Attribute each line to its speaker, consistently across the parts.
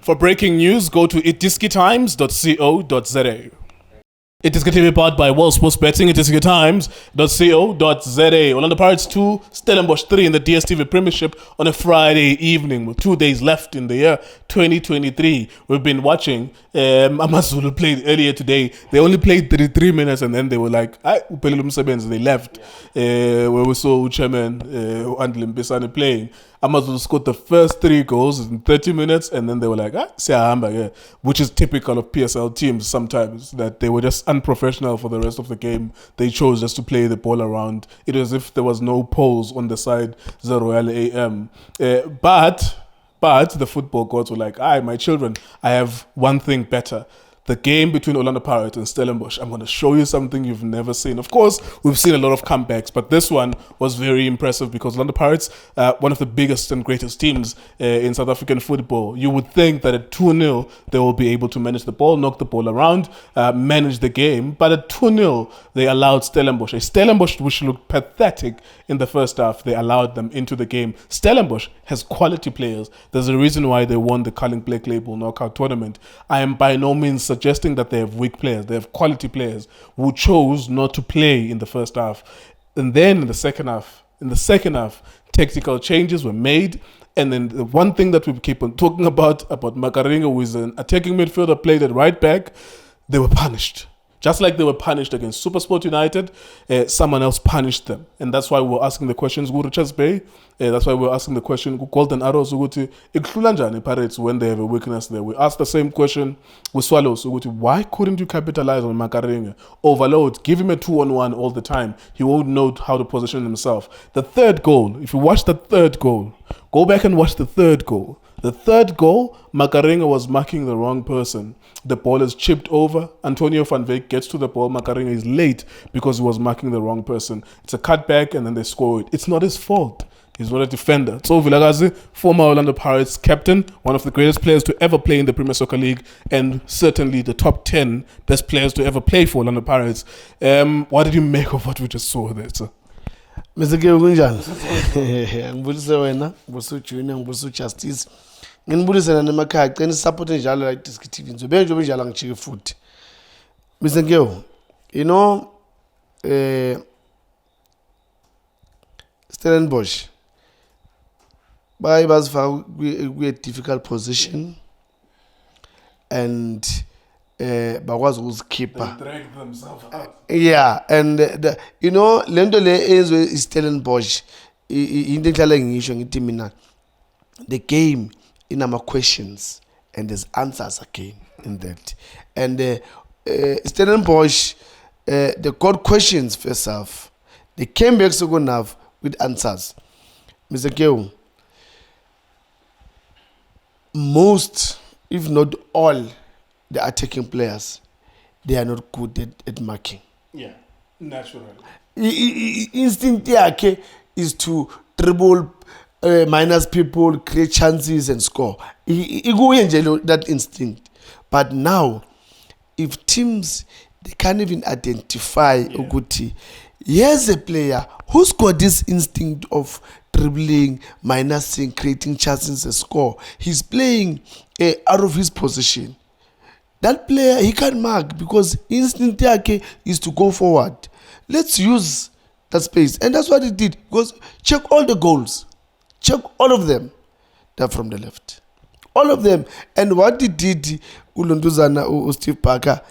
Speaker 1: For breaking news, go to iDiskiTimes.co.za. iDiskiTV powered by World Sports Betting. iDiskiTimes.co.za. Orlando Pirates 2, Stellenbosch 3 in the DStv Premiership on a Friday evening with 2 days left in the year 2023. We've been watching Amazulu played earlier today. They only played 33 minutes and then they were like, they left. Where we saw Chairman Andile Mbisane playing. Amazulu scored the first 3 goals in 30 minutes and then they were like, which is typical of PSL teams sometimes, that they were just unprofessional for the rest of the game. They chose just to play the ball around. It was as if there was no polls on the side, the Royal AM. But the football gods were like, my children, I have one thing better. The game between Orlando Pirates and Stellenbosch, I'm going to show you something you've never seen. Of course, we've seen a lot of comebacks, but this one was very impressive because Orlando Pirates, one of the biggest and greatest teams in South African football. You would think that at 2-0, they will be able to manage the ball, knock the ball around, manage the game. But at 2-0, they allowed Stellenbosch, a Stellenbosch which looked pathetic in the first half, they allowed them into the game. Stellenbosch has quality players. There's a reason why they won the Carling Black Label knockout tournament. I am by no means suggesting that they have weak players. They have quality players who chose not to play in the first half. And then in the second half, tactical changes were made. And then the one thing that we keep on talking about Makaringa, who is an attacking midfielder, played at right back, they were punished. Just like they were punished against SuperSport United, someone else punished them. And that's why we're asking the questions, Richards Bay. That's why we're asking the question, Golden Arrows, Pirates when they have a weakness there. We asked the same question with Swallows. Why couldn't you capitalize on Makaringa? Overload, give him a 2-on-1 all the time. He won't know how to position himself. The third goal, if you watch the third goal, go back and watch the third goal. The third goal, Makaringa was marking the wrong person. The ball is chipped over. Antonio van Wyk gets to the ball. Makaringa is late because he was marking the wrong person. It's a cutback and then they score it. It's not his fault. He's not a defender. Tso Vilakazi, former Orlando Pirates captain, one of the greatest players to ever play in the Premier Soccer League, and certainly the top 10 best players to ever play for Orlando Pirates. What did you make of what we just saw there, sir?
Speaker 2: Mr. Geo kunjani? Ngibulise wena, ngibulise Junior, ngibulise Justice. Nginibulise nemakhaya, cela support njalo la iDiskiTV. Ngizobe nje njalo ngijike futhi. Mr. Geo, you know, Stellenbosch bazifaka kwi difficult position and bakwazi ukuzikhipha.
Speaker 1: They dragged themselves out.
Speaker 2: Yeah, and you know, lento le ezwe iStellenbosch into enhlala ngisho ngithi mina, the game inama questions and there's answers again in that. And Stellenbosch, they got questions first half. They came back second half with answers. Mr. Keo, most, if not all, the attacking players, they are not good at marking.
Speaker 1: Yeah, naturally.
Speaker 2: Instinct yakhe is to dribble, minus people, create chances and score. That instinct. But now, if teams, they can't even identify Uguti, here's a player who's got this instinct of dribbling, minusing, creating chances and score. He's playing out of his position. That player, he can't mark because instinct yake is to go forward. Let's use that space. And that's what he did. Because check all the goals. Check all of them. They're from the left. All of them. And what he did, Ulunduzana, Steve Parker,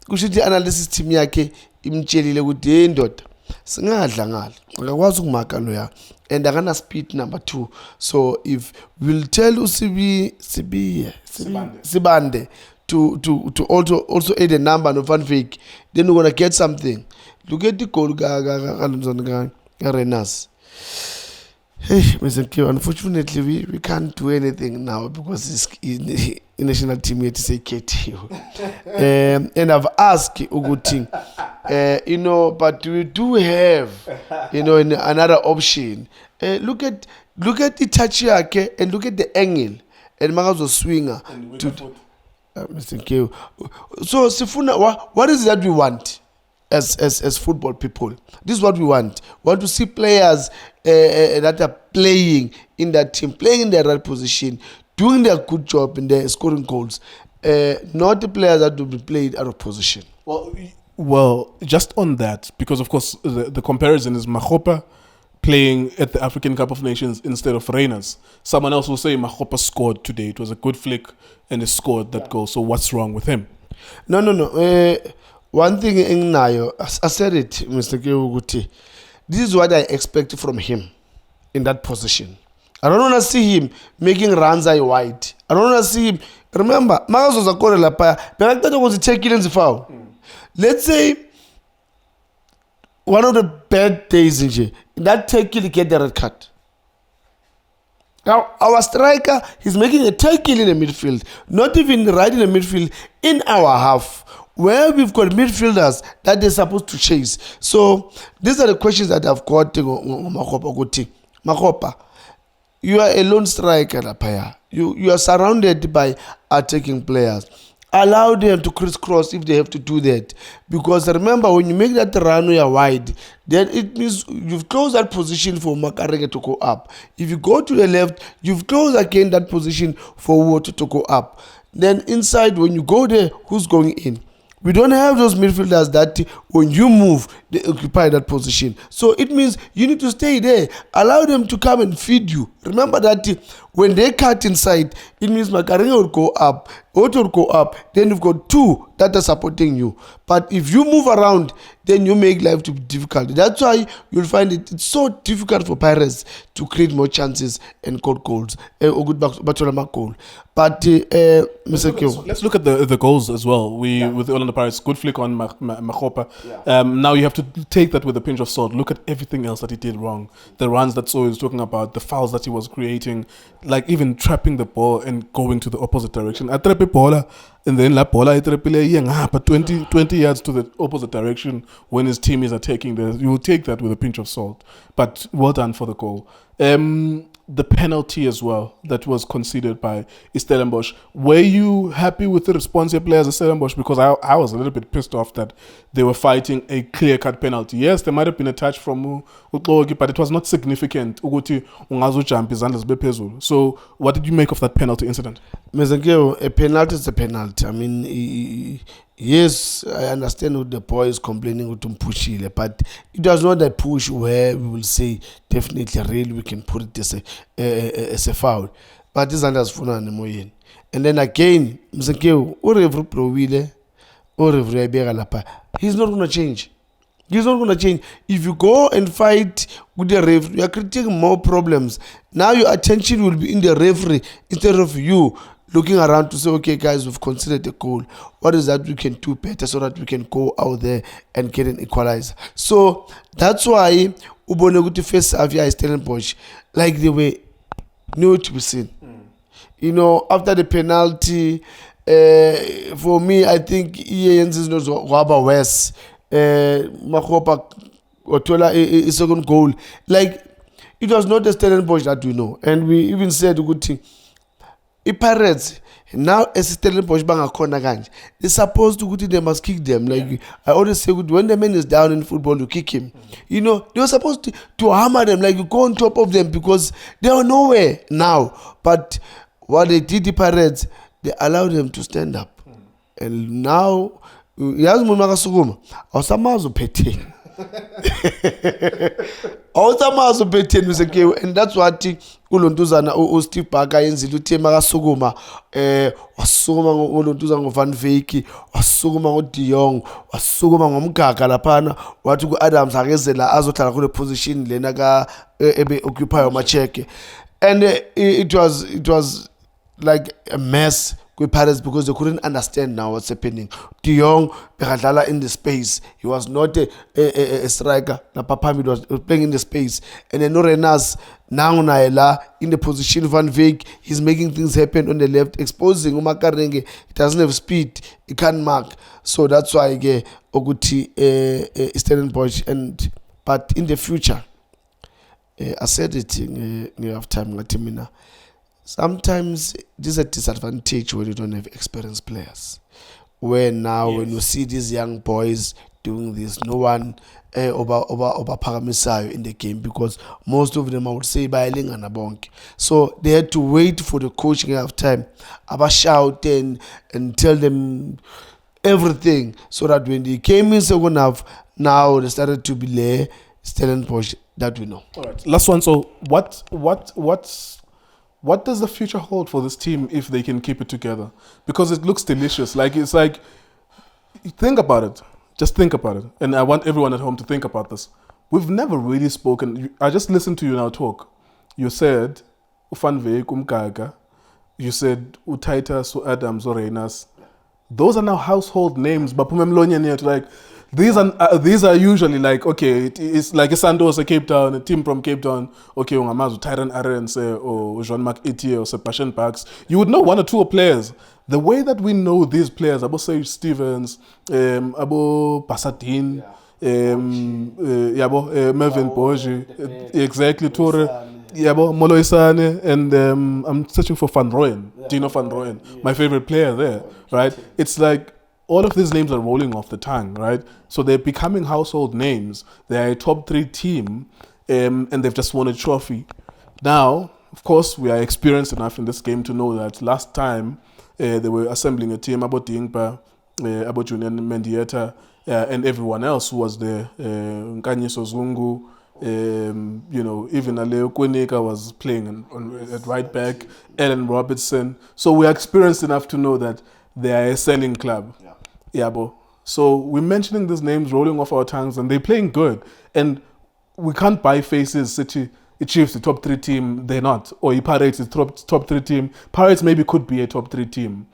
Speaker 2: kushithi analysis team yakhe imtshelile ukuthi indoda singadla ngala akakwazi ukumaka loya and akana speed number 2. So if we'll tell Sibande to also add a number of Van Wyk, then we're gonna get something. Look at the goal Renas. Hey, Mr. Q, unfortunately, we can't do anything now because the national team here to say KT. And I've asked Uguting, you know, but we do have, you know, another option. Look at the touch here, and look at the angle. And Magazo swinger. To Mr. Q. So, Sifuna, what is it that we want? As football people, this is what we want. We want to see players that are playing in that team, playing in the right position, doing their good job in their scoring goals. Not the players that will be played out of position.
Speaker 1: Well, just on that, because of course the comparison is Mahopa playing at the African Cup of Nations instead of Reyners. Someone else will say Mahopa scored today. It was a good flick and he scored that goal. So what's wrong with him?
Speaker 2: No. One thing in Nayo, I said it, Mr. Kewuguti. This is what I expect from him in that position. I don't want to see him making runs wide. I don't want to see him. Remember, Magazo Zakore Lapaya, but that was taking in the foul. Let's say one of the bad days in that tackle, he get the red card. Now, our striker, he's making a tackle in the midfield, not even right in the midfield, in our half, where we've got midfielders that they're supposed to chase. So, these are the questions that I've got to Mahopa, you are a lone striker, Lapaya. You are surrounded by attacking players. Allow them to crisscross if they have to do that. Because remember, when you make that run where you're wide, then it means you've closed that position for Makarege to go up. If you go to the left, you've closed again that position for Woto to go up. Then inside, when you go there, who's going in? We don't have those midfielders that when you move, they occupy that position. So it means you need to stay there. Allow them to come and feed you. Remember that when they cut inside, it means Makarenge will go up, Otto will go up. Then you've got two that are supporting you. But if you move around, then you make life to be difficult. That's why you'll find it's so difficult for Pirates to create more chances and score goals. A good Batolama goal. But Mr. Kyo.
Speaker 1: Let's look at the goals as well. With the Orlando Pirates, good flick on Mahopa. Now you have to take that with a pinch of salt. Look at everything else that he did wrong. The runs that Tso is talking about, the fouls that he was creating, like even trapping the ball and going to the opposite direction. I trap a baller, and then la bola I trap but 20 yards to the opposite direction when his team is attacking. You will take that with a pinch of salt. But well done for the goal. The penalty as well that was conceded by Stellenbosch. Were you happy with the response of players of Stellenbosch? Because I was a little bit pissed off that they were fighting a clear-cut penalty. Yes, there might have been a touch from Utlogi, but it was not significant. So what did you make of that penalty incident?
Speaker 2: A penalty is a penalty. I mean, yes, I understand what the boy is complaining with Mpushile, but it was not a push where we will say definitely really we can put it as a foul. But this is Funani. And then again, he's not going to change. He's not going to change. If you go and fight with the referee, you are creating more problems. Now your attention will be in the referee instead of you looking around to say, okay, guys, we've considered the goal. What is that we can do better so that we can go out there and get an equalizer? So that's why Uboneguti face Avia Stellenbosch, like they were nowhere to be seen. You know, after the penalty, for me, I think Ian's is not worse. Mahopa Otola a second goal. Like, it was not the Stellenbosch that we know. And we even said a good thing. Pirates now as Stellenbosch bang a corner ganj. They're supposed to go to them, must kick them. Like I always say, when the man is down in football, you kick him. You know, they were supposed to hammer them, like you go on top of them because they are nowhere now. But what they did, the Pirates, they allowed them to stand up. And now, yazi umuntu makasukuma awusamazi uphetheni awusamazi uphetheni msekewe. And that's what ulontuzana uSteve Barker yenzile uthe makasukuma wasukuma ngolontuzana ngoVan Wyk, wasukuma ngoDiong, wasukuma ngomgaga laphana, wathi kuAdams akezela azohlala kule position lena ka ebe occupy umacheke. And it was like a mess with Pirates because they couldn't understand now what's happening. De Jong in the space. He was not a striker. Papami was playing in the space. And then Norenas now in the position of Van Wyk. He's making things happen on the left, exposing Umakarenge. He doesn't have speed. He can't mark. So that's why I get Oguti Stellenbosch. But in the future, I said it in halftime. Sometimes this is a disadvantage when you don't have experienced players. Where now, when you see these young boys doing this. No one over Paramisayo in the game, because most of them, I would say, Bailing and Abonk. So they had to wait for the coaching half time, about shout and tell them everything, so that when they came in second half, now they started to be there, Stellenbosch, that we know.
Speaker 1: All right, last one. So what does the future hold for this team if they can keep it together? Because it looks delicious. It's like, think about it. Just think about it. And I want everyone at home to think about this. We've never really spoken. I just listened to you now talk. You said Ufanvek Umgaga. You said Utitus, Adams, or Reynas. Those are now household names. But like, these are usually like, okay, it's like a Santos, a Cape Town, a team from Cape Town. Okay, Ungamazu, Tyron Arens, or Jean-Marc Etier, or Sebastian Parks. You would know one or two players. The way that we know these players, Abo Sage Stevens, Abo Pasadine, Mervyn Boji, exactly, Tore, Moloisane, and I'm searching for Van Rooyen, Dino Van Rooyen, my favorite player there, right? It's like all of these names are rolling off the tongue, right? So they're becoming household names. They're a top 3 team, and they've just won a trophy. Now, of course, we are experienced enough in this game to know that last time they were assembling a team about Dingpa, about Julian Mendieta, and everyone else who was there. Nkanyiso Zungu, even Aleo Kwenika was playing at right back, Ellen Robertson. So we are experienced enough to know that they are a selling club. Yabo. So we're mentioning these names rolling off our tongues, and they're playing good. And we can't buy faces. City Chiefs, the top 3 team, they're not. Or Pirates is top 3 team. Pirates maybe could be a top 3 team.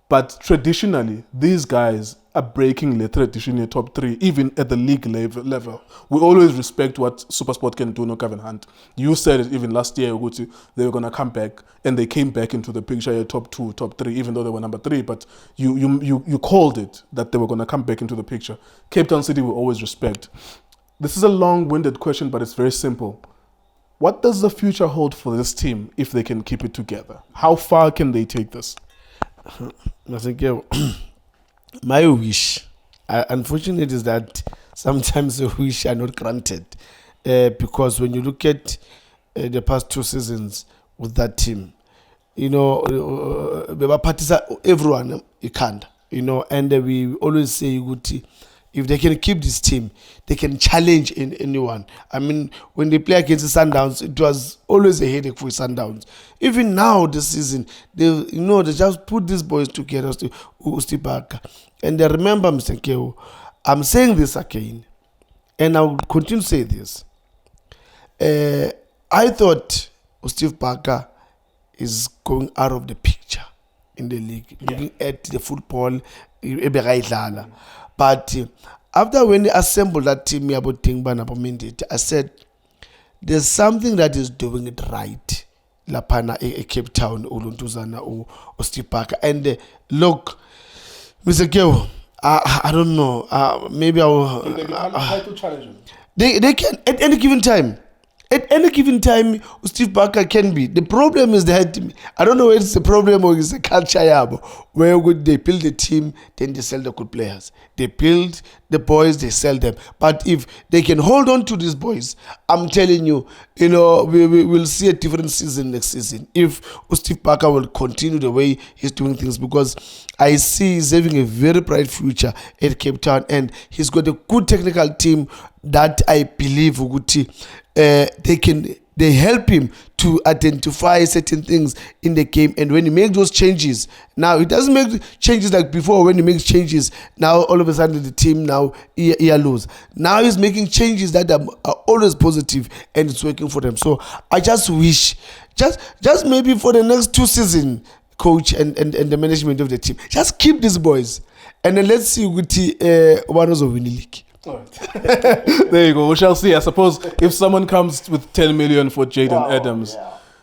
Speaker 1: But traditionally, these guys are breaking the traditional top 3, even at the league level. We always respect what SuperSport can do, no Kevin Hunt. You said it even last year, Uguti, they were going to come back, and they came back into the picture, top 2, top 3, even though they were number 3, but you called it that they were going to come back into the picture. Cape Town City will always respect. This is a long-winded question, but it's very simple. What does the future hold for this team if they can keep it together? How far can they take this?
Speaker 2: I think my wish, unfortunate, is that sometimes the wish are not granted, because when you look at the past 2 seasons with that team, everyone you can't, and we always say, if they can keep this team, they can challenge anyone. I mean, when they play against the Sundowns, it was always a headache for Sundowns. Even now, this season, they just put these boys together, Ustipaka. And I remember, Mr. Keo, I'm saying this again, and I will continue to say this. I thought Steve Parker is going out of the picture in the league, looking at the football, but after when they assembled that team about Tingba, I said, there's something that is doing it right. Lapana, a Cape Town, Uluntuzana, or Steve Parker. And look, Mr. Keo, I don't know. Maybe I will.
Speaker 1: Can they become title challengers?
Speaker 2: They can at any given time. At any given time, Steve Parker can be. The problem is that, I don't know whether it's a problem or it's a culture, where they build the team, then they sell the good players. They build the boys, they sell them. But if they can hold on to these boys, I'm telling you, we will see a different season next season. If Steve Parker will continue the way he's doing things, because I see he's having a very bright future at Cape Town, and he's got a good technical team that I believe they help him to identify certain things in the game. And when he makes those changes, now he doesn't make changes like before. When he makes changes, now all of a sudden the team now he lose. Now he's making changes that are always positive, and it's working for them. So I just wish, just maybe for the next 2 seasons, coach and the management of the team, just keep these boys, and then let's see what one of winning league.
Speaker 1: All right. There you go. We shall see. I suppose if someone comes with 10 million for Jaden Adams,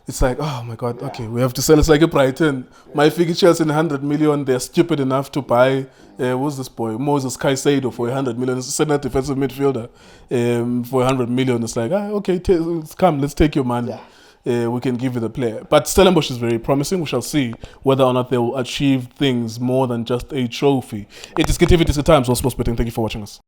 Speaker 1: it's like, oh my God, okay, we have to sell. It's like a Brighton. My fixtures in 100 million, they're stupid enough to buy, what's this boy? Moses Caicedo for 100 million. It's a center defensive midfielder for 100 million. It's like, okay, come, let's take your money. We can give you the player. But Stellenbosch is very promising. We shall see whether or not they will achieve things more than just a trophy. It is iDiskiTV, it is the Times of Sports Betting. Thank you for watching us.